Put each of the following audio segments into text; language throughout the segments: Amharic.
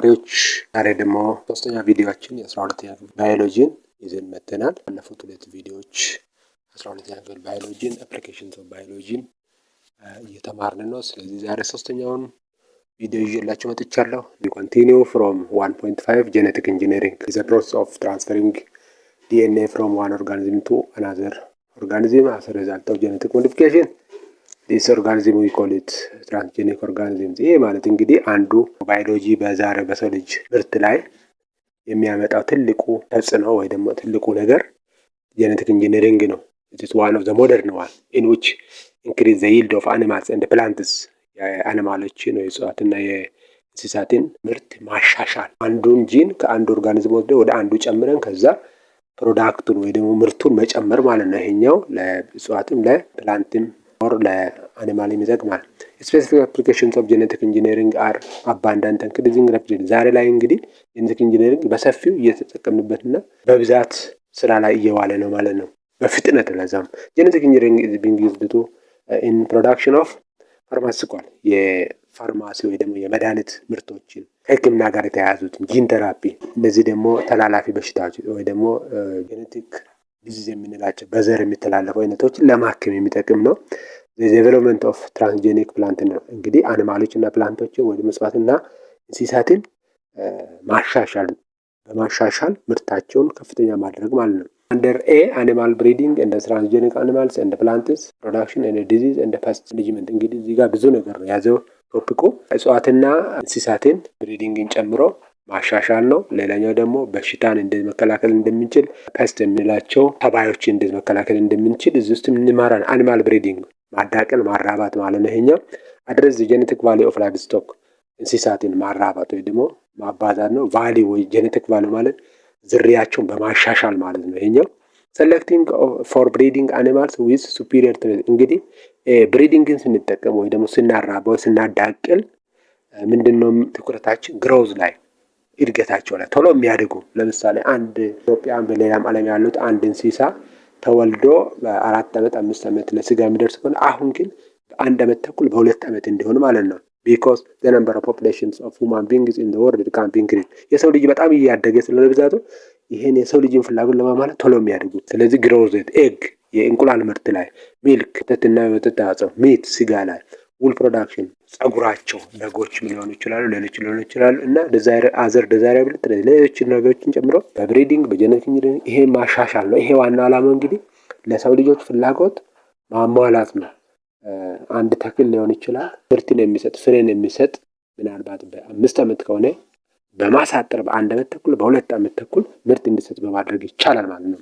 ተማሪዎች ዛሬ ደግሞ ሶስተኛ ቪዲዮአችን የ12ኛ ክፍል ባዮሎጂን ይዘን መጥተናል። ባለፉት ሁለት ቪዲዮዎች 12ኛ ክፍል ባዮሎጂን አፕሊኬሽንስ ኦፍ ባዮሎጂን እየተማርን ነው። ስለዚህ ዛሬ ሶስተኛውን ቪዲዮ ይዤላችሁ መጥቻለሁ። we continue from 1.5 genetic engineering is a process of transferring DNA from one organism to another organism as a result of genetic modification. this organism we call it transgenic organisms። ይሄ ማለት እንግዲህ አንዱ ባዮሎጂ በዛሬ በሰው ልጅ ምርት ላይ የሚያመጣው ትልቁ ተጽዕኖ ወይ ደግሞ ትልቁ ነገር genetic engineering ነው። it is one of the modern one in which increase the yield of animals and plants። የአኒማሎችን ወይ እጽዋትና የእንስሳትን ምርት ማሻሻል፣ አንዱን ጂን ከአንዱ ኦርጋኒዝም ወደ አንዱ ጨምረን ከዛ ፕሮዳክቱን ወይ ደግሞ ምርቱን መጨመር ማለት ነው። ይሄኛው ለእጽዋትም ለፕላንትም or ለአኒማልም ይጠቅማል። specific applications of genetic engineering are abundant and increasing rapidly። ዛሬ ላይ እንግዲህ genetic engineering በሰፊው እየተጠቀምንበትና በብዛት ስራ ላይ እየዋለ ነው ማለት ነው። በፍጥነት ለዛም genetic engineering is being used to in production of pharmaceutical የፋርማሲ ወይ ደግሞ የመድኃኒት ምርቶችን ከሕክምና ጋር የተያያዙትን ጂን ቴራፒ፣ እነዚህ ደግሞ ተላላፊ በሽታዎች ወይ ደግሞ ጄኔቲክ ዲዚዝ የምንላቸው በዘር የሚተላለፉ አይነቶችን ለማከም የሚጠቅም ነው። the development of transgenic plant ነው እንግዲህ አኒማሎችና ፕላንቶችን ወይ እጽዋትና እንስሳትን በማሻሻል ምርታቸውን ከፍተኛ ማድረግ ማለት ነው። under A animal breeding and transgenic animals and plants production and disease and pest management። እንግዲህ እዚህ ጋር ብዙ ነገር ነው ያዘው ቶፒኩ። እጽዋትና እንስሳትን ብሪዲንግን ጨምሮ ማሻሻል ነው። ሌላኛው ደግሞ በሽታን እንዴት መከላከል እንደምንችል፣ ፔስት የሚላቸው ተባዮችን እንዴት መከላከል እንደምንችል እዚህ ውስጥ እንማራለን። አኒማል ብሪዲንግ ማዳቀል ማራባት ማለት ነው። ይሄኛው አድረስ ጄኔቲክ ቫልዩ ኦፍ ላይቭ ስቶክ እንስሳትን ማራባት ወይ ደግሞ ማባዛት ነው። ቫልዩ ወይ ጄኔቲክ ቫልዩ ማለት ዝርያቸውን በማሻሻል ማለት ነው። ይሄኛው selecting for breeding animals with superior traits። እንግዲህ ብሪዲንግን ስንጠቀም ወይ ደግሞ ስናራባው ስናዳቅል ምንድነው ትኩረታችን ግሮዝ ላይ እድገታቸው ላይ ቶሎ የሚያድጉ። ለምሳሌ አንድ ኢትዮጵያን በሌላም ዓለም ያሉት አንድ እንስሳ ተወልዶ በ4 ዓመት 5 ዓመት ለስጋ የሚደርስ ከሆነ አሁን ግን በ1 ዓመት ተኩል በ2 ዓመት እንዲሆን ማለት ነው። because the number of populations of human beings in the world can be increased። የሰው ልጅ በጣም እያደገ ስለሆነ ብዛቱ ይሄን የሰው ልጅን ፍላጎት ለማሟላት ቶሎ የሚያድጉት። ስለዚህ growth rate ኤግ የእንቁላል ምርት ላይ፣ ሚልክ ወተትና የወተት ተዋጽኦ፣ ሚት ስጋ ላይ፣ ውል ፕሮዳክሽን ጸጉራቸው በጎች ሊሆኑ ይችላሉ፣ ሌሎች ሊሆኑ ይችላሉ እና ዲዛይረብል ሌሎች ነገሮችን ጨምሮ በብሪዲንግ በጄኔቲክ ኢንጂነሪንግ ይሄ ማሻሻል ነው። ይሄ ዋና ዓላማው እንግዲህ ለሰው ልጆች ፍላጎት ማሟላት ነው። አንድ ተክል ሊሆን ይችላል ምርትን የሚሰጥ ፍሬን የሚሰጥ ምናልባት በ5 ዓመት ከሆነ በማሳጠር በ1 ዓመት ተኩል በ2 ዓመት ተኩል ምርት እንዲሰጥ በማድረግ ይቻላል ማለት ነው።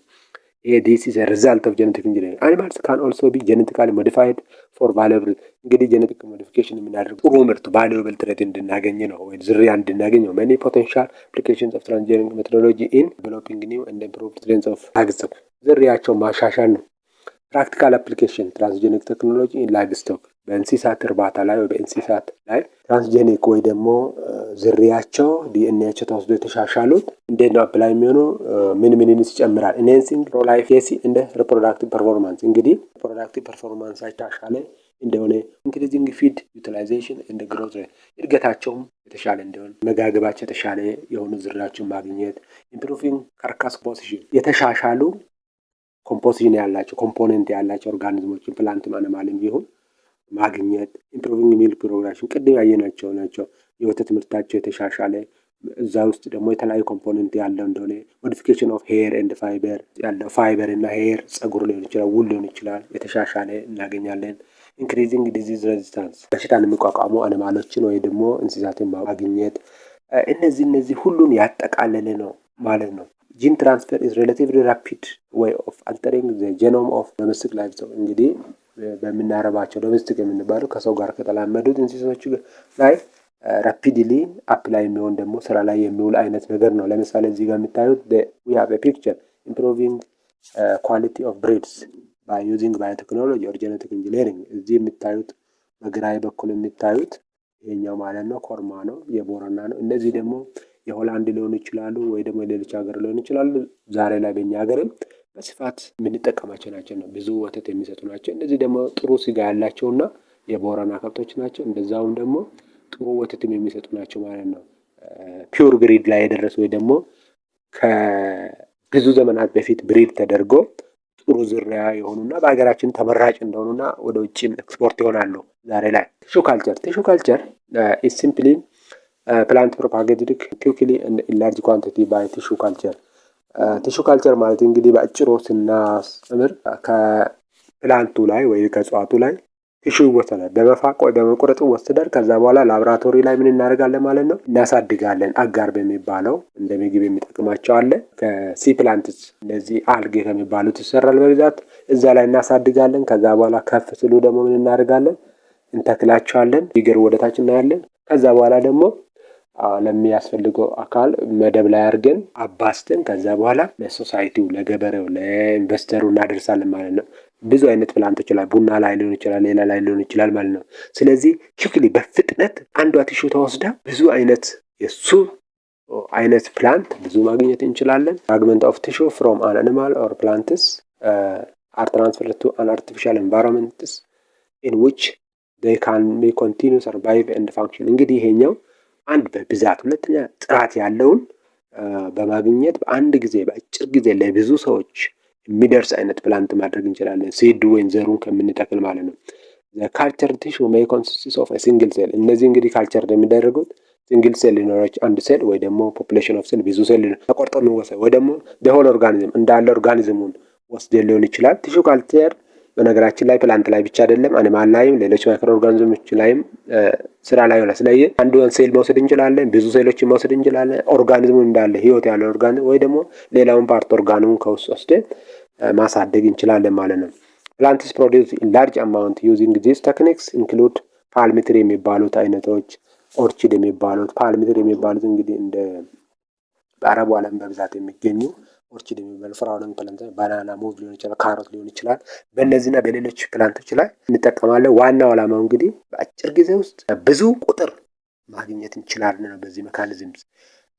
this is a result of genetic engineering. Animals can also be genetically modified for valuable። እንግዲህ genetic modification የምናደርገው ጥሩ ምርት valuable trait እንድናገኝ ነው ወይ ዝርያ እንድናገኝ ነው። many potential applications of transgenic methodology in developing new and improved strains of livestock። ዝርያቸው ማሻሻል ነው። practical application transgenic technology in livestock በእንስሳት እርባታ ላይ ወይ በእንስሳት ላይ ትራንስጄኒክ ወይ ደግሞ ዝርያቸው ዲኤንኤያቸው ተወስዶ የተሻሻሉት እንዴት ነው አፕላይ የሚሆነው? ምንስ ይጨምራል? enhancing proliferation and reproductive performance። እንግዲህ reproductive performance ይሻሻለ እንደሆነ increasing feed utilization and growth rate እድገታቸውም የተሻለ እንደሆነ መጋገባቸው የተሻለ የሆኑ ዝርያዎችን ማግኘት improving carcass composition የተሻሻሉ ኮምፖዚሽን ያላቸው ኮምፖነንት ያላቸው ኦርጋኒዝሞችን ፕላንትም አኒማልም ቢሆን ማግኘት improving milk production ቅድም ያየናቸው ናቸው። የወተት ምርታቸው የተሻሻለ እዛ ውስጥ ደግሞ የተለያዩ ኮምፖነንት ያለው እንደሆነ modification of hair and fiber ያለው ፋይበር እና ሄር ጸጉር ሊሆን ይችላል ውል ሊሆን ይችላል የተሻሻለ እናገኛለን። increasing disease resistance በሽታን የሚቋቋሙ አኒማሎችን ወይ ደግሞ እንስሳትን ማግኘት እነዚህ ሁሉን ያጠቃለለ ነው ማለት ነው። gene transfer is relatively rapid way of altering the genome of domestic livestock። እንግዲህ በመናረባቸው ዶሜስቲክ የምንባለው ከሰው ጋር ከተላመዱት እንስሳዎች ላይ rapidly apply የሚሆን ደግሞ ስራ ላይ የሚውል አይነት ነገር ነው። ለምሳሌ እዚህ ጋር የምታዩት we have a picture improving quality of breeds by using biotechnology or genetic engineering። እዚህ የምታዩት በግራይ በኩል የምታዩት ይሄኛው ማለት ነው ኮርማ ነው የቦረና ነው። እነዚህ ደግሞ የሆላንድ ሊሆኑ ይችላሉ ወይ ደግሞ ሌሎች ሀገር ሊሆኑ ይችላሉ። ዛሬ ላይ በእኛ ሀገርም በስፋት የምንጠቀማቸው ናቸው ነው። ብዙ ወተት የሚሰጡ ናቸው። እነዚህ ደግሞ ጥሩ ስጋ ያላቸውና የቦረና ከብቶች ናቸው። እንደዛውም ደግሞ ጥሩ ወተትም የሚሰጡ ናቸው ማለት ነው። ፒውር ብሪድ ላይ የደረሱ ወይ ደግሞ ከብዙ ዘመናት በፊት ብሪድ ተደርጎ ጥሩ ዝርያ የሆኑና በሀገራችን ተመራጭ እንደሆኑና ወደ ውጭም ኤክስፖርት ይሆናሉ። ዛሬ ላይ ቲሹ ካልቸር ኢዝ ሲምፕሊ ፕላንት ፕሮፓጌትድ ኩዊክሊ ኢን ላርጅ ኳንቲቲ ባይ ቲሹ ካልቸር። ቲሹ ካልቸር ማለት እንግዲህ በአጭሩ ስናስተምር ከፕላንቱ ላይ ወይ ከእጽዋቱ ላይ ቲሹ ይወሰዳል። በመፋቅ ወይ በመቁረጥ ይወሰዳል። ከዛ በኋላ ላቦራቶሪ ላይ ምን እናደርጋለን ማለት ነው? እናሳድጋለን። አጋር በሚባለው እንደ ምግብ የሚጠቅማቸው አለ። ከሲ ፕላንትስ እነዚህ አልጌ ከሚባሉት ይሰራል በብዛት እዛ ላይ እናሳድጋለን። ከዛ በኋላ ከፍ ስሉ ደግሞ ምን እናደርጋለን? እንተክላቸዋለን። ፊገር ወደታች እናያለን። ከዛ በኋላ ደግሞ ለሚያስፈልገው አካል መደብ ላይ አድርገን አባስተን ከዛ በኋላ ለሶሳይቲው፣ ለገበሬው፣ ለኢንቨስተሩ እናደርሳለን ማለት ነው። ብዙ አይነት ፕላንቶች ላይ ቡና ላይ ሊሆን ይችላል፣ ሌላ ላይ ሊሆን ይችላል ማለት ነው። ስለዚህ ኪክሊ በፍጥነት አንዷ ቲሹ ተወስዳ ብዙ አይነት የሱ አይነት ፕላንት ብዙ ማግኘት እንችላለን። ፍራግመንት ኦፍ ቲሹ ፍሮም አን አኒማል ኦር ፕላንትስ አር ትራንስፈርድ ቱ አን አርቲፊሻል ኤንቫይሮንመንትስ ኢን ዊች ዴይ ካን ቢ ኮንቲኒው ሰርቫይቭ ኤንድ ፋንክሽን። እንግዲህ ይሄኛው አንድ በብዛት ሁለተኛ ጥራት ያለውን በማግኘት በአንድ ጊዜ በአጭር ጊዜ ለብዙ ሰዎች የሚደርስ አይነት ፕላንት ማድረግ እንችላለን። ሲድ ወይም ዘሩን ከምንተክል ማለት ነው። ካልቸር ቲሹ ሜይ ኮንሲስት ኦፍ ሲንግል ሴል። እነዚህ እንግዲህ ካልቸር የሚደረጉት ሲንግል ሴል ሊኖረች አንድ ሴል ወይ ደግሞ ፖፑሌሽን ኦፍ ሴል ብዙ ሴል ተቆርጦ የሚወሰድ ወይ ደግሞ ሆል ኦርጋኒዝም እንዳለ ኦርጋኒዝሙን ወስደን ሊሆን ይችላል። ቲሹ ካልቸር በነገራችን ላይ ፕላንት ላይ ብቻ አይደለም፣ አኒማል ላይም ሌሎች ማይክሮ ኦርጋኒዝሞች ላይም ስራ ላይ ሆነ። ስለዚህ አንዱን ሴል መውሰድ እንችላለን፣ ብዙ ሴሎችን መውሰድ እንችላለን። ኦርጋኒዝሙን እንዳለ ህይወት ያለው ኦርጋኒዝም ወይ ደግሞ ሌላውን ፓርት ኦርጋኑን ከውስጥ ወስደን ማሳደግ እንችላለን ማለት ነው። ፕላንትስ ፕሮዲውስ ኢን ላርጅ አማውንት ዩዚንግ ዲስ ቴክኒክስ ኢንክሉድ ፓልሚትሪ የሚባሉት አይነቶች፣ ኦርቺድ የሚባሉት ፓልሚትሪ የሚባሉት እንግዲህ እንደ በአረቡ ዓለም በብዛት የሚገኙ ኦርቺድ የሚባሉ ፍራውለን ፕላንት ባናና፣ ሙዝ ሊሆን ይችላል፣ ካሮት ሊሆን ይችላል። በእነዚህና በሌሎች ፕላንቶች ላይ እንጠቀማለን። ዋናው ዓላማው እንግዲህ በአጭር ጊዜ ውስጥ ብዙ ቁጥር ማግኘት እንችላለን ነው። በዚህ ሜካኒዝም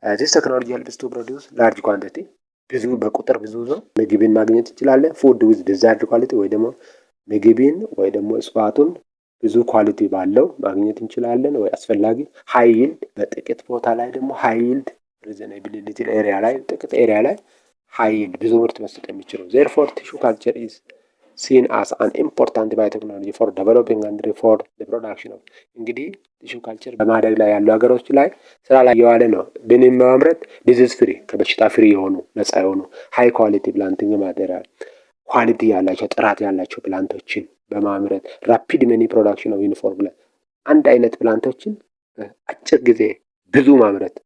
ዚስ ቴክኖሎጂ ሄልፕስ ቱ ፕሮዲውስ ላርጅ ኳንቲቲ ብዙ በቁጥር ብዙ ነው ምግብን ማግኘት እንችላለን። ፉድ ዊዝ ዲዛይርድ ኳሊቲ ወይ ደግሞ ምግብን ወይ ደግሞ እጽዋቱን ብዙ ኳሊቲ ባለው ማግኘት እንችላለን ወይ አስፈላጊ ሃይ ይልድ በጥቂት ቦታ ላይ ደግሞ ሃይ ይልድ ሪዘናቢሊቲ ኤሪያ ላይ ጥቂት ኤሪያ ላይ ሃይ ይልድ ብዙ ምርት መስጠት የሚችለው therefore tissue culture is seen as an important biotechnology for developing and for the production of እንግዲህ ቲሹ ካልቸር በማደግ ላይ ያሉ ሀገሮች ላይ ስራ ላይ የዋለ ነው። ብንን በማምረት ዲዚዝ ፍሪ ከበሽታ ፍሪ የሆኑ ነፃ የሆኑ ሃይ ኳሊቲ ፕላንቲንግ ማቴሪያል ኳሊቲ ያላቸው ጥራት ያላቸው ፕላንቶችን በማምረት ራፒድ መኒ ፕሮዳክሽን ኦፍ ዩኒፎርም ፕላንት አንድ አይነት ፕላንቶችን አጭር ጊዜ ብዙ ማምረት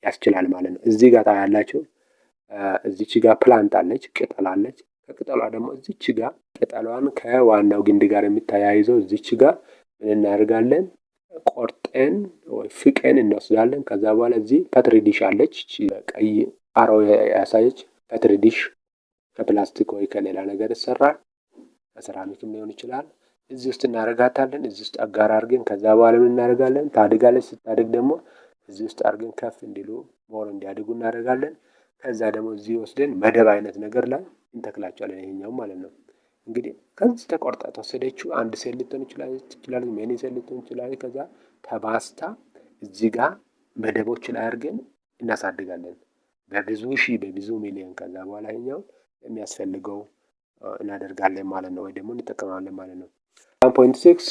ያስችላል ማለት ነው። እዚህ ጋር ታያላችሁ። እዚች ጋር ፕላንት አለች፣ ቅጠል አለች። ከቅጠሏ ደግሞ እዚች ጋር ቅጠሏን ከዋናው ግንድ ጋር የሚታያይዘው እዚች ጋር ምን እናደርጋለን? ቆርጠን ወይ ፍቀን እንወስዳለን። ከዛ በኋላ እዚህ ፐትሪ ዲሽ አለች፣ ቀይ አሮ ያሳየች ፐትሪ ዲሽ ከፕላስቲክ ወይ ከሌላ ነገር ይሰራል፣ ከሴራሚክም ሊሆን ይችላል። እዚህ ውስጥ እናደርጋታለን። እዚህ ውስጥ አጋር አድርገን ከዛ በኋላ ምን እናደርጋለን? ታድጋለች። ስታድግ ደግሞ እዚህ ውስጥ አድርገን ከፍ እንዲሉ ሞር እንዲያድጉ እናደርጋለን። ከዛ ደግሞ እዚህ ወስደን መደብ አይነት ነገር ላይ እንተክላቸዋለን። ይሄኛው ማለት ነው። እንግዲህ ከዚህ ተቆርጣ ተወሰደችው አንድ ሴል ልትሆን ይችላል፣ ሜኒ ሴል ልትሆን ይችላል። ከዛ ተባስታ እዚህ ጋር መደቦች ላይ አድርገን እናሳድጋለን በብዙ ሺህ በብዙ ሚሊዮን። ከዛ በኋላ ይሄኛው የሚያስፈልገው እናደርጋለን ማለት ነው፣ ወይ ደግሞ እንጠቀማለን ማለት ነው። 1.6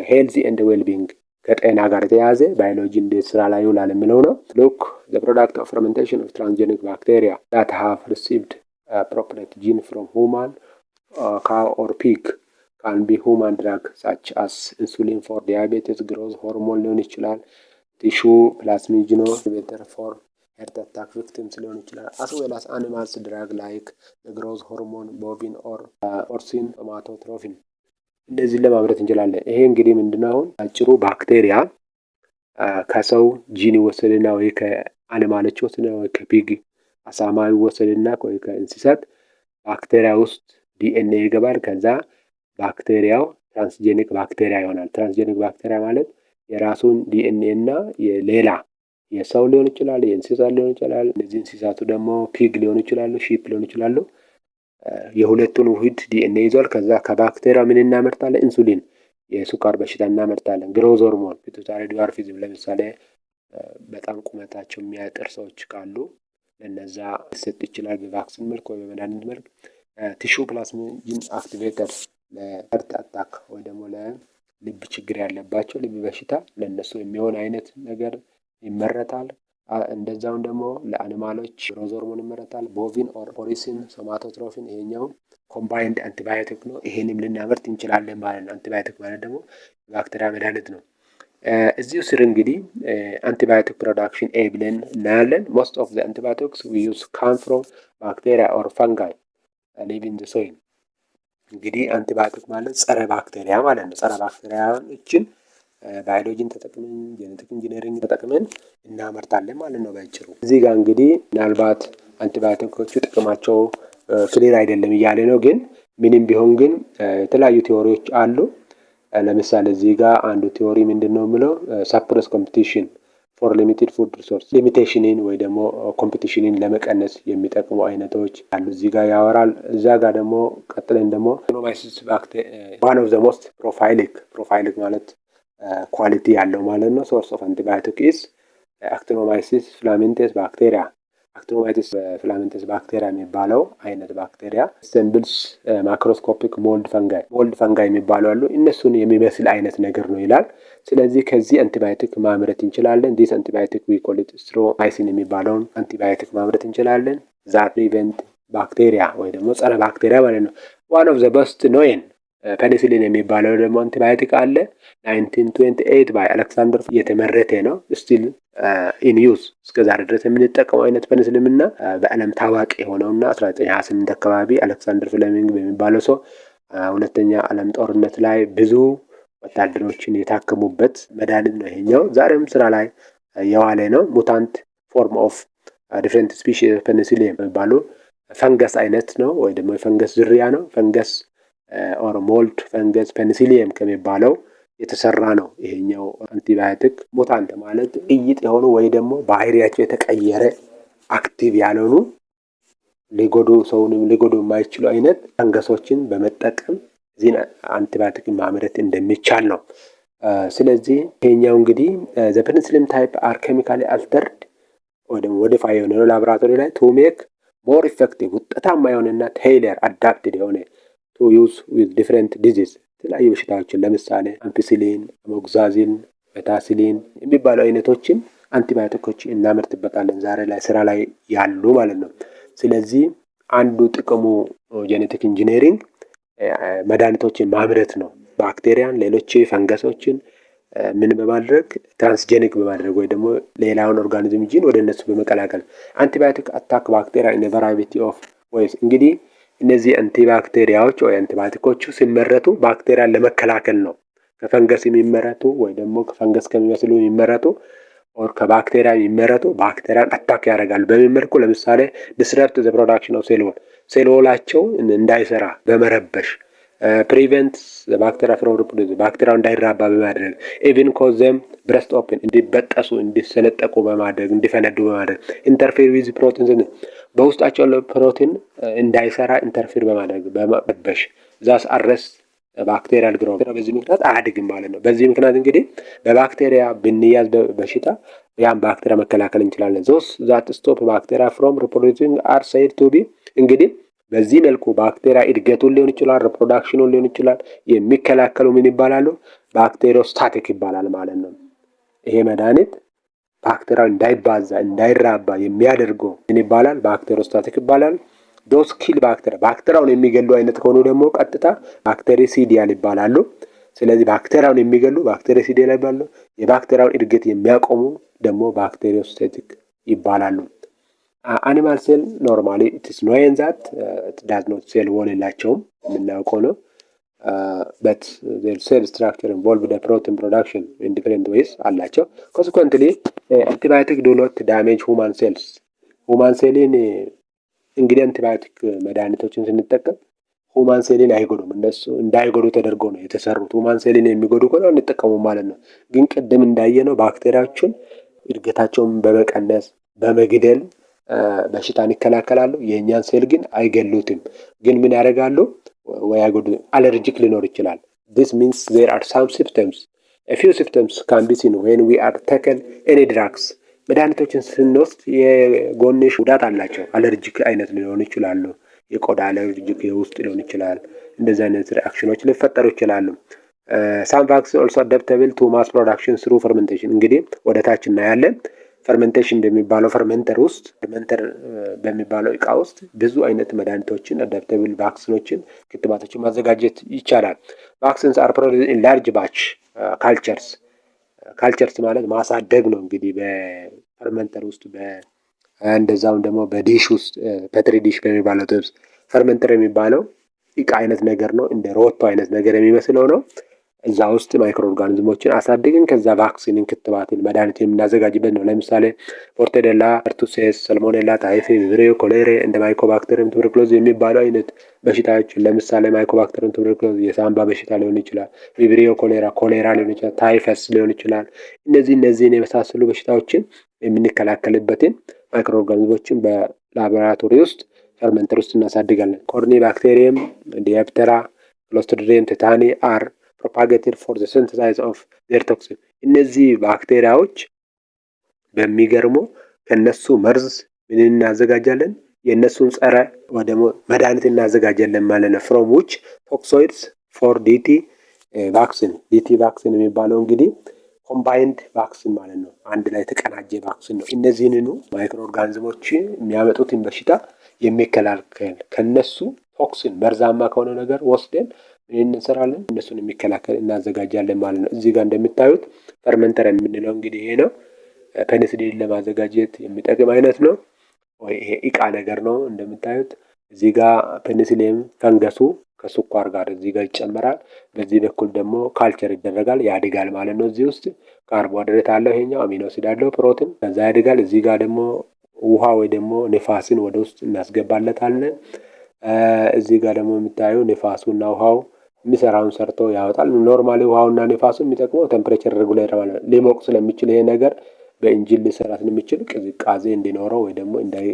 ሄልዚ ኤንድ ዌልቢንግ ከጤና ጋር የተያያዘ ባዮሎጂ እንዴት ስራ ላይ ይውላል የሚለው ነው። ሉክ the product of fermentation of transgenic bacteria that have received a appropriate gene from human, cow or pig can be human drug such as insulin for diabetes, growth hormone ሊሆን ይችላል፣ ቲሹ ፕላስሚጅኖ better for heart attack victims ሊሆን ይችላል፣ as well as animals drug like the growth hormone, bovine or porcine somatotropin እነዚህን ለማምረት እንችላለን። ይሄ እንግዲህ ምንድነው አሁን አጭሩ ባክቴሪያ ከሰው ጂን ይወሰድና ወይ ከአኒማሎች ይወሰድና ወይ ከፒግ አሳማ ይወሰድና ወይ ከእንስሳት ባክቴሪያ ውስጥ ዲኤንኤ ይገባል። ከዛ ባክቴሪያው ትራንስጄኒክ ባክቴሪያ ይሆናል። ትራንስጄኒክ ባክቴሪያ ማለት የራሱን ዲኤንኤ እና የሌላ የሰው ሊሆን ይችላል፣ የእንስሳት ሊሆን ይችላል። እነዚህ እንስሳቱ ደግሞ ፒግ ሊሆን ይችላሉ፣ ሺፕ ሊሆን ይችላሉ። የሁለቱን ውህድ ዲኤንኤ ይዟል። ከዛ ከባክቴሪያ ምን እናመርታለን? ኢንሱሊን የሱካር በሽታ እናመርታለን። ግሮዝ ሆርሞን ፒቱታሪ ዲዋርፊዝም ለምሳሌ በጣም ቁመታቸው የሚያጥር ሰዎች ካሉ ለነዛ ሊሰጥ ይችላል በቫክሲን መልክ ወይ በመድኃኒት መልክ። ቲሹ ፕላዝሚን አክቲቬተር ለሀርት አታክ ወይ ደግሞ ለልብ ችግር ያለባቸው ልብ በሽታ ለነሱ የሚሆን አይነት ነገር ይመረታል። እንደዛውም ደግሞ ለአኒማሎች ግሮዝ ሆርሞን ይመረታል። ቦቪን ኦር ፖሪሲን ሶማቶትሮፊን ይሄኛው ኮምባይንድ አንቲባዮቲክ ነው። ይሄንም ልናመርት እንችላለን ማለት ነው። አንቲባዮቲክ ማለት ደግሞ ባክቴሪያ መድኃኒት ነው። እዚሁ ስር እንግዲህ አንቲባዮቲክ ፕሮዳክሽን ኤ ብለን እናያለን። ሞስት ኦፍ ዘ አንቲባዮቲክስ ዊ ዩዝ ካም ፍሮም ባክቴሪያ ኦር ፈንጋይ ሊቭ ኢን ዘ ሶይል። እንግዲህ አንቲባዮቲክ ማለት ጸረ ባክቴሪያ ማለት ነው። ጸረ ባክቴሪያዎችን ባዮሎጂን ተጠቅመን ጄኔቲክ ኢንጂነሪንግ ተጠቅመን እናመርታለን ማለት ነው ባጭሩ። እዚህ ጋር እንግዲህ ምናልባት አንቲባዮቲኮቹ ጥቅማቸው ክሊር አይደለም እያለ ነው። ግን ምንም ቢሆን ግን የተለያዩ ቲዎሪዎች አሉ። ለምሳሌ እዚህ ጋር አንዱ ቲዎሪ ምንድን ነው የሚለው ሰፕረስ ኮምፒቲሽን ፎር ሊሚትድ ፉድ ሪሶርስ፣ ሊሚቴሽንን ወይ ደግሞ ኮምፒቲሽንን ለመቀነስ የሚጠቅሙ አይነቶች አሉ እዚህ ጋር ያወራል። እዛ ጋር ደግሞ ቀጥለን ደግሞ አክቲኖማይሲስ ዋን ኦፍ ዘ ሞስት ፕሮፋይሊክ ማለት ኳሊቲ ያለው ማለት ነው። ሶርስ ኦፍ አንቲባዮቲክ ኢዝ አክቲኖማይሲስ ፍላሜንቴስ ባክቴሪያ። አክቲኖማይሲስ ፍላሜንቴስ ባክቴሪያ የሚባለው አይነት ባክቴሪያ ሴምብልስ ማክሮስኮፒክ ሞልድ ፈንጋይ የሚባሉ አሉ። እነሱን የሚመስል አይነት ነገር ነው ይላል። ስለዚህ ከዚህ አንቲባዮቲክ ማምረት እንችላለን። ዲስ አንቲባዮቲክ ዊ ኮል ኢት ስትሮማይሲን የሚባለውን አንቲባዮቲክ ማምረት እንችላለን። ዛት ፕሪቨንት ባክቴሪያ ወይ ደግሞ ጸረ ባክቴሪያ ማለት ነው። ዋን ኦፍ ዘ በስት ኖየን ፔኒሲሊን የሚባለው ደግሞ አንቲባዮቲክ አለ። 1928 ባይ አሌክሳንደር የተመረተ ነው። ስቲል ኢን ዩዝ እስከዛሬ ድረስ የምንጠቀመው አይነት ፔኒሲሊን እና በዓለም ታዋቂ የሆነውና 1928 አካባቢ አሌክሳንደር ፍሌሚንግ በሚባለው ሰው ሁለተኛ ዓለም ጦርነት ላይ ብዙ ወታደሮችን የታከሙበት መድኃኒት ነው ይሄኛው። ዛሬም ስራ ላይ የዋለ ነው። ሙታንት ፎርም ኦፍ ዲፍረንት ስፒሺስ ፔኒሲሊን የሚባሉ ፈንገስ አይነት ነው ወይ ደግሞ የፈንገስ ዝርያ ነው። ፈንገስ ኦር ሞልድ ፈንገስ ፔኒሲሊየም ከሚባለው የተሰራ ነው ይሄኛው አንቲባዮቲክ። ሙታንት ማለት ቅይጥ የሆኑ ወይ ደግሞ ባህሪያቸው የተቀየረ አክቲቭ ያልሆኑ ሰውንም ሊጎዱ የማይችሉ አይነት ፈንገሶችን በመጠቀም እዚህ አንቲባዮቲክ ማምረት እንደሚቻል ነው። ስለዚህ ይሄኛው እንግዲህ ዘ ፔኒሲሊን ታይፕ አር ኬሚካሊ አልተርድ ወይ ደግሞ ሞዲፋይ የሆነ ላቦራቶሪ ላይ ቱ ሜክ ሞር ኢፌክቲቭ ውጤታማ የሆነና ቴይለር አዳፕትድ የሆነ ቱ ዩዝ ዊዝ ዲፍረንት ዲዚዝ የተለያዩ በሽታዎችን ለምሳሌ አምፒሲሊን፣ አሞክዛሲሊን፣ ሜታሲሊን የሚባሉ አይነቶችን አንቲባዮቲኮች እናመርትበታለን ዛሬ ላይ ስራ ላይ ያሉ ማለት ነው። ስለዚህ አንዱ ጥቅሙ ጄኔቲክ ኢንጂነሪንግ መድኃኒቶችን ማምረት ነው። ባክቴሪያን፣ ሌሎች ፈንገሶችን ምን በማድረግ ትራንስጄኒክ በማድረግ ወይ ደግሞ ሌላውን ኦርጋኒዝም ጂን ወደ እነሱ በመቀላቀል አንቲባዮቲክ አታክ ባክቴሪያ ኢን ቫራይቲ ኦፍ ወይስ እንግዲህ እነዚህ አንቲባክቴሪያዎች ወይ አንቲባዮቲኮቹ ሲመረቱ ባክቴሪያን ለመከላከል ነው። ከፈንገስ የሚመረቱ ወይ ደግሞ ከፈንገስ ከሚመስሉ የሚመረቱ ኦር ከባክቴሪያ የሚመረቱ ባክቴሪያን አታክ ያደርጋል። በምን መልኩ? ለምሳሌ ዲስረፕት ዘ ፕሮዳክሽን ኦፍ ሴል ዎላቸው እንዳይሰራ በመረበሽ ፕሪቨንት ባክቴሪያ ፍሮም ሪፕሮዱክሽን ባክቴሪያው እንዳይራባ በማድረግ ኢቭን ኮዝ ዘም ብረስት ኦፕን እንዲበጠሱ እንዲሰነጠቁ በማድረግ እንዲፈነዱ በማድረግ ኢንተርፌር ዊዝ ፕሮቲን በውስጣቸው ያለው ፕሮቲን እንዳይሰራ ኢንተርፌር በማድረግ በመበሽ ዛስ አረስ ባክቴሪያል ግሮዝ በዚህ ምክንያት አያድግም ማለት ነው። በዚህ ምክንያት እንግዲህ በባክቴሪያ ብንያዝ በሽታ ያን ባክቴሪያ መከላከል እንችላለን። ዞስ ዛት ስቶፕ ባክቴሪያ ፍሮም ሪፕሮዱክቲንግ አር ሴድ ቱ ቢ እንግዲህ በዚህ መልኩ ባክቴሪያ እድገቱን ሊሆን ይችላል፣ ሪፕሮዳክሽኑን ሊሆን ይችላል የሚከላከሉ ምን ይባላሉ? ባክቴሪዮስታቲክ ይባላል ማለት ነው። ይሄ መድኃኒት ባክቴሪያው እንዳይባዛ እንዳይራባ የሚያደርገው ምን ይባላል? ባክቴሪዮስታቲክ ይባላል። ዶስ ኪል ባክቴሪያውን የሚገሉ አይነት ከሆኑ ደግሞ ቀጥታ ባክቴሪሲዲያል ይባላሉ። ስለዚህ ባክቴሪያውን የሚገሉ ባክቴሪሲዲያል ይባላሉ። የባክቴሪያውን እድገት የሚያቆሙ ደግሞ ባክቴሪዮስታቲክ ይባላሉ። አኒማል ሴል ኖርማሊ ኢትስ ኖየን ዛት ዳዝ ኖት ሴል ዎል የላቸውም የምናውቀው ነው። በት their cell structure involved the protein production in different ways አላቸው። consequently antibiotic do not damage human cells human ሴልን እንግዲህ አንቲባዮቲክ መድኃኒቶችን ስንጠቀም ሁማን ሴልን አይጎዱም። እነሱ እንዳይጎዱ ተደርጎ ነው የተሰሩት። ሁማን ሴልን የሚጎዱ ከሆነ እንጠቀሙ ማለት ነው። ግን ቅድም እንዳየነው ባክቴሪያዎችን እድገታቸውን በመቀነስ በመግደል በሽታን ይከላከላሉ። የእኛን ሴል ግን አይገሉትም። ግን ምን ያደርጋሉ? ወይ አይጎዱ። አለርጂክ ሊኖር ይችላል። this means there are some symptoms A few symptoms can be seen when we are taken any drugs. መድኃኒቶችን ስንወስድ የጎንዮሽ ጉዳት አላቸው። አለርጂክ አይነት ሊሆኑ ይችላሉ። የቆዳ አለርጂክ የውስጥ ሊሆን ይችላል። እንደዚህ አይነት ሪአክሽኖች ሊፈጠሩ ይችላሉ። some vaccines also adaptable to mass production through fermentation። እንግዲህ ወደ ታች እናያለን። ፈርመንቴሽን በሚባለው ፈርመንተር ውስጥ በሚባለው እቃ ውስጥ ብዙ አይነት መድኃኒቶችን አዳፕተብል ቫክሲኖችን ክትባቶችን ማዘጋጀት ይቻላል። vaccines are produced in large batch ካልቸርስ ማለት ማሳደግ ነው። እንግዲህ በፈርመንተር ውስጥ እንደዛውም ደግሞ በዲሽ ውስጥ ፔትሪ ዲሽ በሚባለው ጥብስ ፈርመንተር የሚባለው እቃ አይነት ነገር ነው። እንደ ሮቶ አይነት ነገር የሚመስለው ነው። እዛ ውስጥ ማይክሮ ኦርጋኒዝሞችን አሳድገን ከዛ ቫክሲንን ክትባትን መድኃኒት የምናዘጋጅበት ነው። ለምሳሌ ፖርቴዴላ፣ ፐርቱሴስ፣ ሰልሞኔላ፣ ታይፎይድ፣ ቪብሪዮ፣ ኮሌራ እንደ ማይኮባክቴሪየም ቱበርኩሎዝ የሚባሉ አይነት በሽታዎች ለምሳሌ ማይኮባክቴሪየም ቱበርኩሎዝ የሳምባ በሽታ ሊሆን ይችላል። ቪብሪዮ ኮሌራ ሊሆን ይችላል። ታይፈስ ሊሆን ይችላል። እነዚህን የመሳሰሉ በሽታዎችን የምንከላከልበትን ማይክሮ ኦርጋኒዝሞችን በላቦራቶሪ ውስጥ ፈርመንተር ውስጥ እናሳድጋለን። ኮርኒ ባክቴሪየም፣ ዲያፕተራ፣ ክሎስትሪዲየም፣ ቴታኒ አር propagated for the synthesis of their toxin። እነዚህ ባክቴሪያዎች በሚገርመው ከነሱ መርዝ ምን እናዘጋጃለን? የነሱን ጸረ ወደ መድኃኒት እናዘጋጃለን ማለት ነው። from which toxoids for DT vaccine። DT vaccine የሚባለው እንግዲህ ኮምባይንድ ቫክሲን ማለት ነው። አንድ ላይ የተቀናጀ ቫክሲን ነው። እነዚህንኑ ማይክሮ ኦርጋኒዝሞች የሚያመጡትን በሽታ የሚከላከል ከነሱ ቶክሲን መርዛማ ከሆነ ነገር ወስደን ይህን እንሰራለን። እነሱን የሚከላከል እናዘጋጃለን ማለት ነው። እዚህ ጋር እንደምታዩት ፈርመንተር የምንለው እንግዲህ ይሄ ነው። ፔኒሲሊን ለማዘጋጀት የሚጠቅም አይነት ነው። ይሄ እቃ ነገር ነው። እንደምታዩት እዚህ ጋር ፔኒሲሊን ፈንገሱ ከስኳር ጋር እዚህ ጋር ይጨመራል። በዚህ በኩል ደግሞ ካልቸር ይደረጋል፣ ያድጋል ማለት ነው። እዚህ ውስጥ ካርቦሃይድሬት አለው፣ ይሄኛው አሚኖ አሲድ አለው፣ ፕሮቲን ከዛ ያድጋል። እዚህ ጋር ደግሞ ውሃ ወይ ደግሞ ንፋስን ወደ ውስጥ እናስገባለታለን። እዚህ ጋር ደግሞ የምታዩ ንፋሱና ውሃው የሚሰራውን ሰርቶ ያወጣል። ኖርማሊ ውሃውና ንፋሱ የሚጠቅመው ቴምፕሬቸር ሬጉሌተር ማለት ነው። ሊሞቅ ስለሚችል ይሄ ነገር በኢንጂን ሊሰራ ስለሚችል ቅዝቃዜ እንዲኖረው ወይ ደግሞ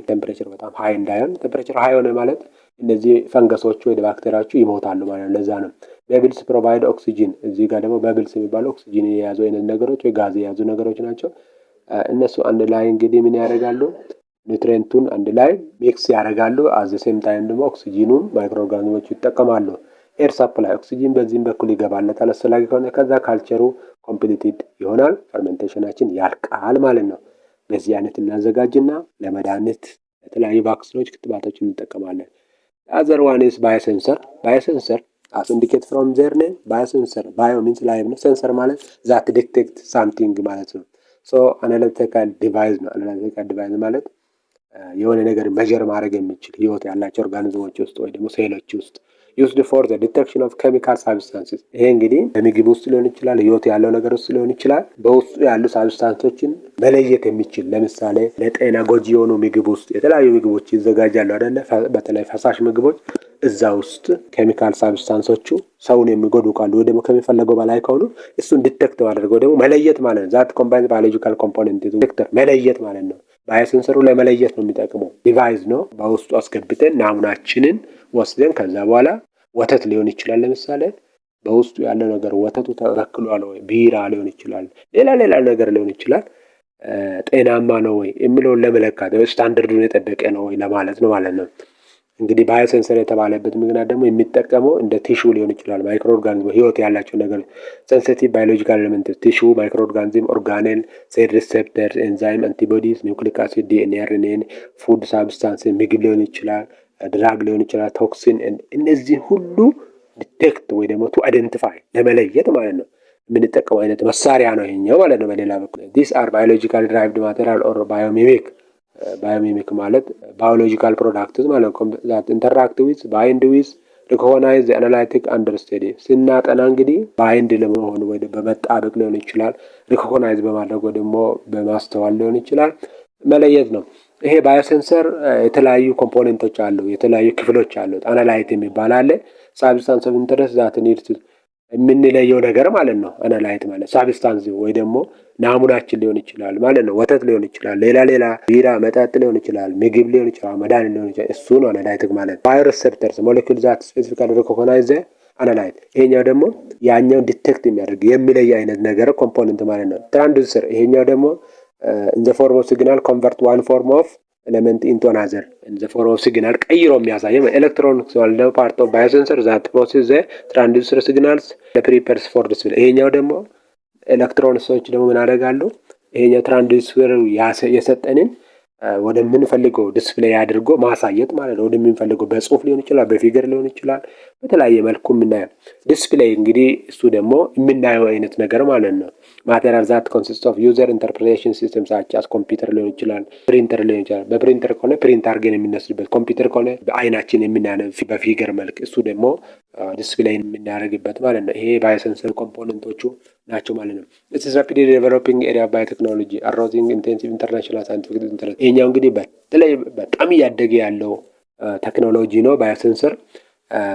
ቴምፕሬቸር በጣም ሀይ እንዳይሆን። ቴምፕሬቸር ሀይ ሆነ ማለት እነዚህ ፈንገሶቹ ወይ ባክቴሪያዎቹ ይሞታሉ ማለት ነው። ለዛ ነው በብልስ ፕሮቫይድ ኦክሲጂን። እዚህ ጋር ደግሞ በብልስ የሚባለው ኦክሲጂን የያዙ አይነት ነገሮች ወይ ጋዝ የያዙ ነገሮች ናቸው። እነሱ አንድ ላይ እንግዲህ ምን ያደርጋሉ? ኒውትሪየንቱን አንድ ላይ ሚክስ ያደርጋሉ። አዘ ሴም ታይም ደግሞ ኦክሲጂኑን ማይክሮ ኦርጋኒዝሞች ይጠቀማሉ። ኤር ሰፕላይ ኦክሲጂን በዚህም በኩል ይገባለታል አስፈላጊ ከሆነ። ከዛ ካልቸሩ ኮምፕሊትድ ይሆናል፣ ፈርመንቴሽናችን ያልቃል ማለት ነው። በዚህ አይነት እናዘጋጅና ለመድኃኒት ለተለያዩ ቫክሲኖች ክትባቶችን እንጠቀማለን። አዘር ዋን ኢዝ ባዮሴንሰር። ባዮሴንሰር as indicate from their name ባዮሴንሰር ባዮ ሚንስ ላይቭ ነው። ሴንሰር ማለት ዛት ዲቴክት ሳምቲንግ ማለት ነው። ሶ አናሊቲካል ዲቫይስ ነው። አናሊቲካል ዲቫይስ ማለት የሆነ ነገር ሜዠር ማድረግ የሚችል ህይወት ያላቸው ኦርጋኒዝሞች ውስጥ ወይ ደግሞ ሴሎች ውስጥ used for the detection of chemical substances። ይሄ እንግዲህ በምግብ ውስጥ ሊሆን ይችላል፣ ህይወት ያለው ነገር ውስጥ ሊሆን ይችላል። በውስጡ ያሉ ሳብስታንሶችን መለየት የሚችል ለምሳሌ ለጤና ጎጂ የሆኑ ምግብ ውስጥ የተለያዩ ምግቦች ይዘጋጃሉ አይደለ? በተለይ ፈሳሽ ምግቦች እዛ ውስጥ ኬሚካል ሳብስታንሶቹ ሰውን የሚጎዱ ካሉ ወይ ደግሞ ከሚፈለገው በላይ ከሆኑ እሱን ዲቴክት ማድረግ ወይ ደግሞ መለየት ማለት ነው። ዛት ኮምባይንድ ባዮሎጂካል ኮምፖነንት ዲቴክተር መለየት ማለት ነው። ባዮሴንሰሩ ለመለየት ነው የሚጠቅመው ዲቫይስ ነው። በውስጡ አስገብተን ናሙናችንን ወስደን ከዛ በኋላ ወተት ሊሆን ይችላል። ለምሳሌ በውስጡ ያለው ነገር ወተቱ ተበክሏል ወይ፣ ቢራ ሊሆን ይችላል፣ ሌላ ነገር ሊሆን ይችላል። ጤናማ ነው ወይ የሚለውን ለመለካት ወይ ስታንዳርዱን የጠበቀ ነው ወይ ለማለት ነው ማለት ነው። እንግዲህ ባዮሴንሰር የተባለበት ምክንያት ደግሞ የሚጠቀመው እንደ ቲሹ ሊሆን ይችላል። ማይክሮ ኦርጋኒዝም ህይወት ያላቸው ነገር ሴንሲቲቭ ባዮሎጂካል ኤሌመንት ቲሹ፣ ማይክሮ ኦርጋኒዝም፣ ኦርጋኔል፣ ሴል ሪሴፕተርስ፣ ኤንዛይም፣ አንቲቦዲስ፣ ኒውክሊክ አሲድ፣ ዲኤንኤ፣ አርኤንኤ፣ ፉድ ሳብስታንስ ምግብ ሊሆን ይችላል፣ ድራግ ሊሆን ይችላል፣ ቶክሲን። እነዚህ ሁሉ ዲቴክት ወይ ደግሞ ቱ አይደንቲፋይ ለመለየት ማለት ነው የምንጠቀመው አይነት መሳሪያ ነው ይሄኛው ማለት ነው። በሌላ በኩል ዲስ አር ባዮሎጂካሊ ድራይቭድ ማቴሪያል ኦር ባዮሚሚክ። ባዮሚሚክ ማለት ባዮሎጂካል ፕሮዳክትስ ማለት ነው። ዛት ኢንተራክት ዊዝ ባይንድ ዊዝ ሪኮግናይዝ ዘ አናላይቲክ አንደርስታንዲ። ስናጠና እንግዲህ ባይንድ ለመሆን ወይ በመጣበቅ ሊሆን ይችላል፣ ሪኮግናይዝ በማድረግ ወይ ደግሞ በማስተዋል ሊሆን ይችላል መለየት ነው። ይሄ ባዮሴንሰር የተለያዩ ኮምፖኔንቶች አሉ፣ የተለያዩ ክፍሎች አሉት። አናላይት የሚባል አለ። ሳብስታንስ ኦፍ ኢንተረስት ዛት ኒድስ የምንለየው ነገር ማለት ነው። አናላይት ማለት ሳብስታንስ ወይ ደግሞ ናሙናችን ሊሆን ይችላል ማለት ነው። ወተት ሊሆን ይችላል፣ ሌላ ቢራ መጠጥ ሊሆን ይችላል፣ ምግብ ሊሆን ይችላል፣ መድኃኒት ሊሆን ይችላል። እሱ ነው አናላይቲክ ማለት። ባዮሪሴፕተርስ ሞለኪውል ዛት ስፔሲፊካሊ ሪኮግናይዝ አናላይዝ። ይሄኛው ደግሞ ያኛው ዲቴክት የሚያደርግ የሚለይ አይነት ነገር ኮምፖነንት ማለት ነው። ትራንስዱሰር ይሄኛው ደግሞ ኢን ዘ ፎርም ኦፍ ሲግናል ኮንቨርት ዋን ፎርም ኦፍ ኤሌመንት ኢንቱ አናዘር ኢን ዘ ፎርም ኦፍ ሲግናል ቀይሮ የሚያሳይ ኤሌክትሮኒክስ ማለት ነው። ፓርት ኦፍ ባዮሴንሰር ዛት ፕሮሰስ ዘ ትራንስዱሰር ሲግናልስ ለፕሪፐርስ ፎር ዲስፕሌይ። ይሄኛው ደግሞ ኤሌክትሮኒክሶች ደግሞ ምን ያደርጋሉ? ይሄኛው ትራንስዱሰር የሰጠንን ወደምንፈልገው ዲስፕሌይ አድርጎ ማሳየት ማለት ነው። ወደምንፈልገው በጽሁፍ ሊሆን ይችላል፣ በፊገር ሊሆን ይችላል፣ በተለያየ መልኩ የምናየው ዲስፕሌይ እንግዲህ እሱ ደግሞ የምናየው አይነት ነገር ማለት ነው። ማቴሪያል ዛት ኮንሲስት ኦፍ ዩዘር ኢንተርፕሬቴሽን ሲስተም ሳቻስ ኮምፒውተር ሊሆን ይችላል፣ ፕሪንተር ሊሆን ይችላል። በፕሪንተር ከሆነ ፕሪንት አድርገን የምንወስድበት፣ ኮምፒውተር ከሆነ በአይናችን የምናየው በፊገር መልክ እሱ ደግሞ ዲስፕሌይ የምናደርግበት ማለት ነው። ይሄ ባዮሴንሰር ኮምፖነንቶቹ ናቸው ማለት ነው። ኢትስ ራፒድሊ ዴቨሎፒንግ ኤሪያ ባዮቴክኖሎጂ አሮዚንግ ኢንቴንሲቭ ኢንተርናሽናል ሳይንቲፊክ ኢንተረስት። ይሄኛው እንግዲህ በተለይ በጣም እያደገ ያለው ቴክኖሎጂ ነው። ባዮሴንሰር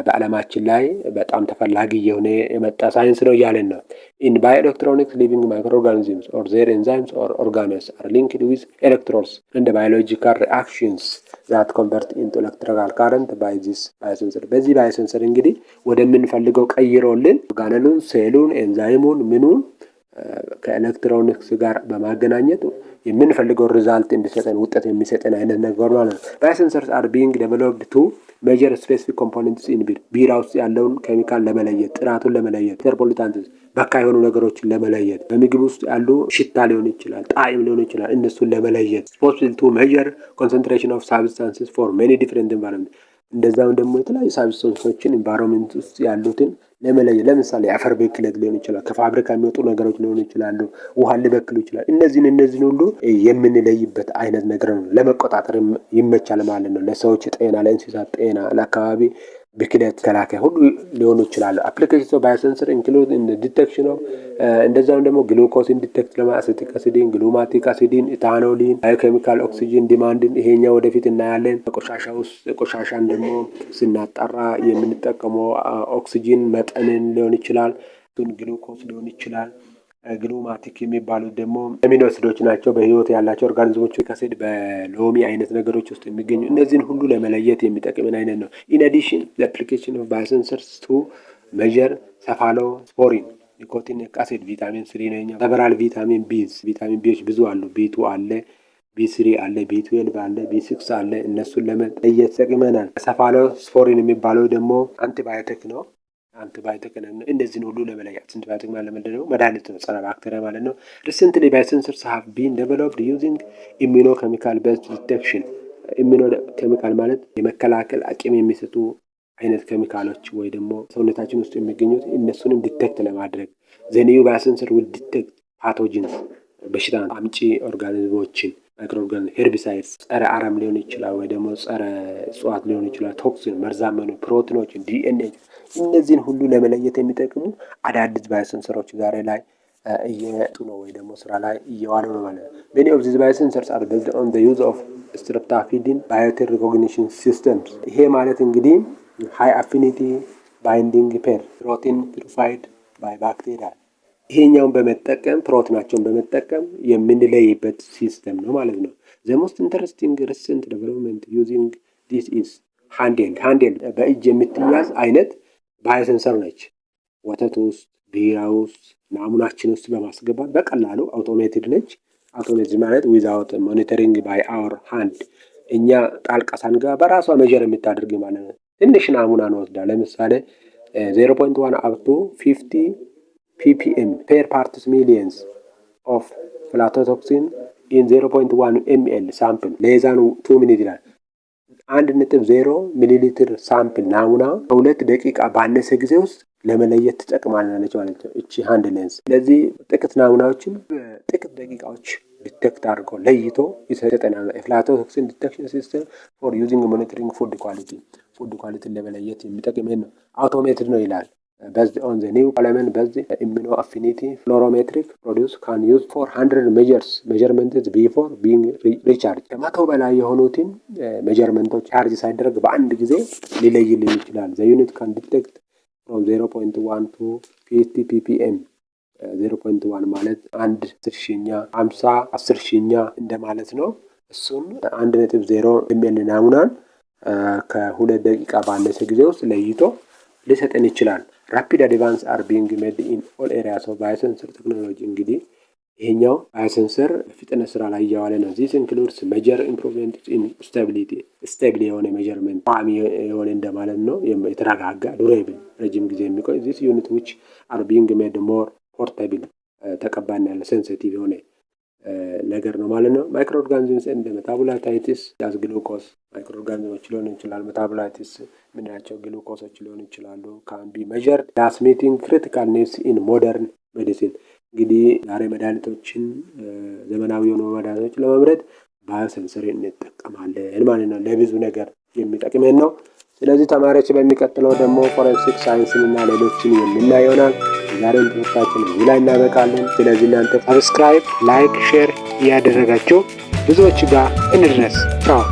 በዓለማችን ላይ በጣም ተፈላጊ የሆነ የመጣ ሳይንስ ነው እያለን ነው። ኢን ባዮኤሌክትሮኒክስ ሊቪንግ ማይክሮ ኦርጋኒዝምስ ኦር ዜር ኤንዛይምስ ኦር ኦርጋኔልስ አር ሊንክድ ዊዝ ኤሌክትሮንስ እንደ ባዮሎጂካል ሪአክሽንስ ዛት ኮንቨርት ኢንቱ ኤሌክትሪካል ካረንት ባይ ዚስ ባዮሴንሰር። በዚህ ባዮሴንሰር እንግዲህ ወደምንፈልገው ቀይሮልን ኦርጋኔሉን፣ ሴሉን፣ ኤንዛይሙን ምኑን ከኤሌክትሮኒክስ ጋር በማገናኘት የምንፈልገው ሪዛልት እንዲሰጠን ውጤት የሚሰጠን አይነት ነገር ማለት ነው። ባዮሴንሰርስ አር ቢንግ ዴቨሎፕድ ቱ ሜጀር ስፔሲፊክ ኮምፖነንትስ ኢን ቢር። ቢራ ውስጥ ያለውን ኬሚካል ለመለየት፣ ጥራቱን ለመለየት፣ ኢንተርፖሊታንትስ በካይ የሆኑ ነገሮችን ለመለየት፣ በምግብ ውስጥ ያሉ ሽታ ሊሆን ይችላል፣ ጣዕም ሊሆን ይችላል፣ እነሱን ለመለየት ፖሲብል ቱ ሜጀር ኮንሰንትሬሽን ኦፍ ሳብስታንስስ ፎር ሜኒ ዲፍረንት ኢንቫይሮንመንት። እንደዛም ደግሞ የተለያዩ ሳብስታንሶችን ኢንቫይሮንመንት ውስጥ ያሉትን ለመለየት፣ ለምሳሌ የአፈር ብክለት ሊሆን ይችላል፣ ከፋብሪካ የሚወጡ ነገሮች ሊሆኑ ይችላሉ፣ ውሃን ሊበክሉ ይችላል። እነዚህን ሁሉ የምንለይበት አይነት ነገር ነው። ለመቆጣጠር ይመቻል ማለት ነው። ለሰዎች ጤና፣ ለእንስሳት ጤና፣ ለአካባቢ ብክለት ከላካይ ሁሉ ሊሆኑ ይችላሉ። አፕሊኬሽንስ ኦፍ ባዮሴንሰር ኢንክሉድ ኢን ዲቴክሽን ኦፍ እንደዛም ደግሞ ግሉኮስን ዲቴክት ለማአሲቲክ አሲዲን፣ ግሉማቲክ አሲዲን፣ ኢታኖሊን፣ ባዮኬሚካል ኦክሲጅን ዲማንድን ይሄኛው ወደፊት እናያለን። ቆሻሻ ውስጥ ቆሻሻን ደግሞ ስናጣራ የምንጠቀመው ኦክሲጅን መጠንን ሊሆን ይችላል። ግሉኮስ ሊሆን ይችላል። ግሉማቲክ የሚባሉት ደግሞ አሚኖ አሲዶች ናቸው። በህይወት ያላቸው ኦርጋኒዝሞች ከአሲድ በሎሚ አይነት ነገሮች ውስጥ የሚገኙ እነዚህን ሁሉ ለመለየት የሚጠቅምን አይነት ነው። ኢን አዲሽን ዘ አፕሊኬሽን ኦፍ ባዮሴንሰርስ ቱ ሜዠር ሴፋሎስፖሪን፣ ኒኮቲኒክ አሲድ፣ ቪታሚን 3 ነው። ሰቨራል ቪታሚን ቢዎች ብዙ አሉ። ቢ2 አለ፣ ቢ3 አለ፣ ቢ12 አለ፣ ቢ6 አለ። እነሱን ለመለየት ይጠቅመናል። ሴፋሎስፖሪን የሚባለው ደግሞ አንቲባዮቲክ ነው። አንቲባዮቲክ ነው። እነዚህን ሁሉ ለመለየት አንቲባዮቲክ ማለት ምንድን ነው? መድኃኒት ነው፣ ጸረ ባክቴሪያ ማለት ነው። ሪሰንትሊ ባዮሴንሰርስ ሃቭ ቢን ዴቨሎፕድ ዩዚንግ ኢሚኖኬሚካል ቤዝድ ዲቴክሽን። ኢሚኖኬሚካል ማለት የመከላከል አቅም የሚሰጡ አይነት ኬሚካሎች ወይ ደግሞ ሰውነታችን ውስጥ የሚገኙት እነሱንም ዲቴክት ለማድረግ ዘ ኒው ባዮሴንሰር ዊል ዲቴክት ፓቶጂንስ፣ በሽታ አምጪ ኦርጋኒዝሞችን፣ ማይክሮ ኦርጋኒዝም፣ ሄርቢሳይድስ፣ ጸረ አረም ሊሆን ይችላል ወይ ደግሞ ጸረ እጽዋት ሊሆን ይችላል፣ ቶክሲን፣ መርዛማ ፕሮቲኖችን፣ ዲኤንኤ እነዚህን ሁሉ ለመለየት የሚጠቅሙ አዳዲስ ባዮሴንሰሮች ዛሬ ላይ እየመጡ ነው ወይ ደግሞ ስራ ላይ እየዋሉ ነው ማለት ነው። many of these biosensors are based on the use of streptavidin biotic recognition systems። ይሄ ማለት እንግዲህ high affinity binding pair protein purified by bacteria ይሄኛውን በመጠቀም ፕሮቲናቸውን በመጠቀም የምንለይበት ሲስተም ነው ማለት ነው። the most interesting recent development using this is handheld በእጅ የምትያዝ አይነት ባዮሴንሰር ነች። ወተት ውስጥ፣ ቢራ ውስጥ፣ ናሙናችን ውስጥ በማስገባት በቀላሉ አውቶሜትድ ነች። አውቶሜትድ ማለት ዊዛውት ሞኒተሪንግ ባይ አወር ሃንድ እኛ ጣልቃ ሳንገባ በራሷ ሜዠር የምታደርግ ማለት ነው። ትንሽ ናሙና እንወስዳ ለምሳሌ 0.1 up to 50 ppm per parts millions of aflatoxin in 0.1 ml sample less than 2 minutes ይላል። 1.0 ሚሊ ሊትር ሳምፕል ናሙና በ2 ደቂቃ ባነሰ ጊዜ ውስጥ ለመለየት ትጠቅማለች ማለት ነው እቺ ሃንድ ሌንስ። ስለዚህ ጥቂት ናሙናዎችን በጥቂት ደቂቃዎች ዲቴክት አድርጎ ለይቶ ይሰጠናል። አፍላቶክሲን ዲቴክሽን ሲስተም ፎር ዩዚንግ ሞኒተሪንግ ፉድ ኳሊቲን ለመለየት የሚጠቅም ነው። አውቶሜትድ ነው ይላል። based on the new element based immunoaffinity fluorometric produce can use 400 measurements before being recharged። ከመቶ በላይ የሆኑትን ሜጀርመንቶች ቻርጅ ሳይደረግ በአንድ ጊዜ ሊለይልን ይችላል። the unit can detect from 0.1 to 50 ppm 0.1 ማለት 1/10ኛ 50/10ኛ እንደማለት ነው። እሱን 1.0 ml ናሙናን ከ2 ደቂቃ ባነሰ ጊዜ ውስጥ ለይቶ ሊሰጠን ይችላል። ራፒድ አድቫንስ አር ቢንግ ሜድ ኢን ኦል ኤሪያስ ኦፍ ባዮሴንሰር ቴክኖሎጂ። እንግዲህ ይሄኛው ባዮሴንሰር ፍጥነት ስራ ላይ እያዋለ ነው። ዚስ ኢንክሉድስ ሜጀር ኢምፕሩቭመንት ኢን ስታቢሊቲ፣ ስቴብል የሆነ ሜጀርመንት ቋሚ የሆነ እንደማለት ነው። የተረጋጋ ዱሬብል ረጅም ጊዜ የሚቆይ ዚስ ዩኒት ዊች አር ቢንግ ሜድ ሞር ፖርታብል ተቀባይና ያለ ሴንሲቲቭ የሆነ ነገር ነው ማለት ነው። ማይክሮ ኦርጋኒዝምስ እንደ ሜታቦላይትስ ያዝ ግሉኮስ ማይክሮ ኦርጋኒዝሞች ሊሆኑ ይችላል። ሜታቦላይትስ ምንያቸው ግሉኮሶች ሊሆኑ ይችላሉ። ካን ቢ ሜዠርድ ዳስ ሚቲንግ ክሪቲካል ኒድስ ኢን ሞደርን ሜዲሲን። እንግዲህ ዛሬ መድኃኒቶችን ዘመናዊ የሆኑ መድኃኒቶችን ለመምረጥ ባዮሴንሰር እንጠቀማለን ማለት ነው። ለብዙ ነገር የሚጠቅመን ነው። ስለዚህ ተማሪዎች በሚቀጥለው ደግሞ ፎረንሲክ ሳይንስን እና ሌሎችን የምናይ ይሆናል። ዛሬም ትምህርታችን እዚህ ላይ እናበቃለን። ስለዚህ እናንተ ሰብስክራይብ፣ ላይክ፣ ሼር እያደረጋችሁ ብዙዎች ጋር እንድረስ። ቻው።